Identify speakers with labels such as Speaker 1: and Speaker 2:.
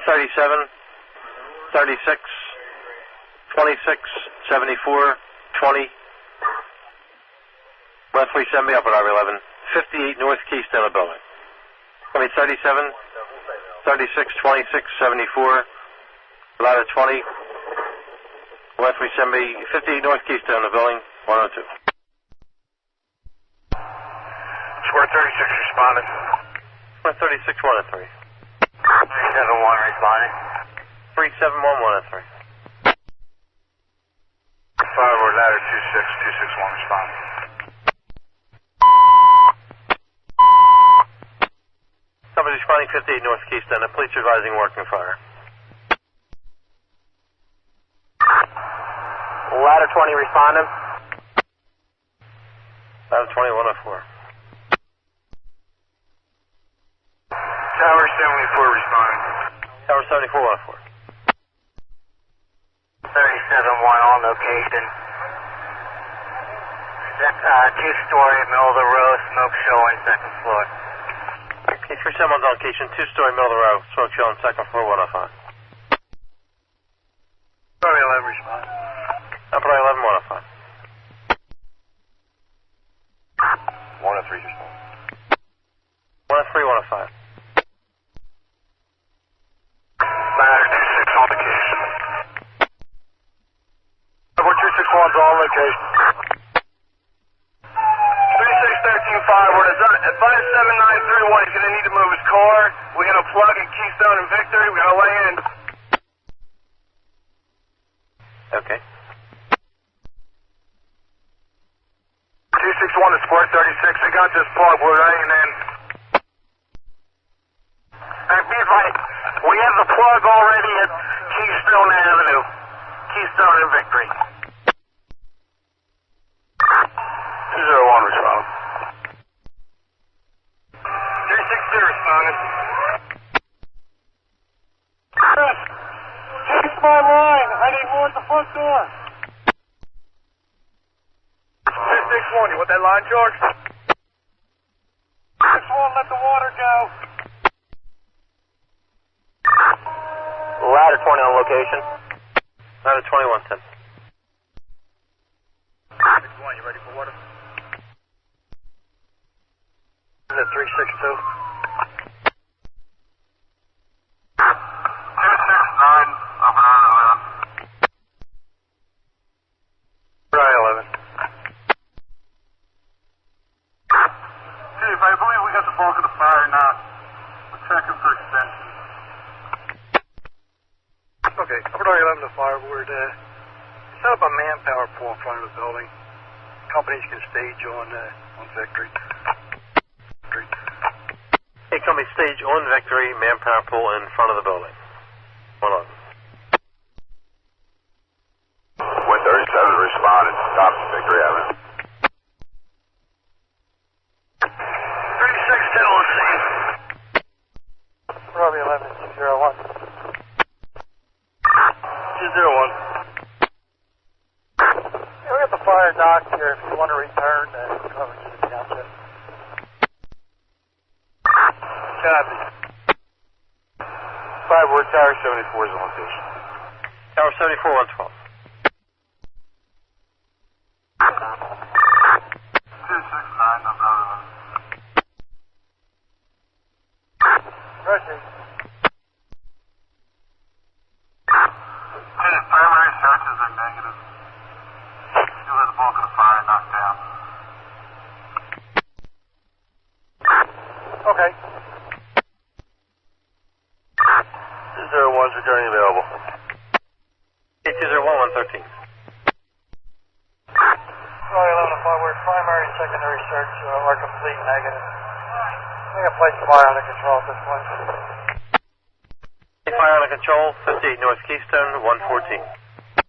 Speaker 1: 37, 36, 26, 74, 20. West 370 up at R11. 58 North Keystone building. 37, 36, 26, 74, ladder 20. West 370, 58 North Keystone, the building, 102.
Speaker 2: Square 36 responded.
Speaker 1: Square 36, 103.
Speaker 2: 371 responded.
Speaker 1: 371, 103.
Speaker 2: Fireward ladder 26, 261 responded.
Speaker 1: Somebody responding 58 North Keystone, police advising working fire.
Speaker 3: Ladder 20 responding.
Speaker 1: Ladder 20, 104.
Speaker 2: Tower 74 responding.
Speaker 1: Tower 74, 104.
Speaker 2: 37-1 on location. Two-story, middle of the road, smoke showing, second floor.
Speaker 1: Okay, 37 on location, two-story, middle of the row, smoke showing, second floor, 105.
Speaker 2: Sorry, 11 responding.
Speaker 1: Upper 11, 105.
Speaker 2: 103 responding.
Speaker 1: 103, 105.
Speaker 2: Ladder 26 on location. Number 261's on location. 3613 Fireward, advise 7931, he's going to need to move his car. We're going to plug at Keystone and Victory, we're going to lay in.
Speaker 1: Okay.
Speaker 2: 261 to Square 36, we got this plug, we're laying in. And be advised, we have the plug already at Keystone Avenue, Keystone and Victory. 201 responding. 360 responding. Chris, change my line. I need more at the front door. 661, you want that line, George? 661, let the water go.
Speaker 3: Ladder 20 on location.
Speaker 1: Ladder 20, 110.
Speaker 2: 661, you ready for water? Is it 362? 269, up and on 11. Right, 11. Chief, I believe we got the bulk of the fire now. We're checking for extension. Okay, upper 11 to Fireward. Set up a manpower pool in front of the building. Companies can stage on Victory.
Speaker 1: Hey, company stage on Victory, manpower pool in front of the building. 111.
Speaker 2: 137 responded. Stop Victory Avenue. 36 10 on scene. Robbie 11 201. 201. Yeah, we got the fire dock here. If you want to return, cover to the township. Copy. Fireward Tower 74 is on location.
Speaker 1: Tower 74, 112.
Speaker 2: 269, no problem. Rushing. Hey, primary searches are negative. You had the bulk of the fire knocked down. Okay. 201's returning available.
Speaker 1: 8201, 113.
Speaker 2: Sorry, 11 Fireward, primary and secondary search are complete negative. I think I placed the fire under control at this point.
Speaker 1: Fire under control, 58 North Keystone, 114.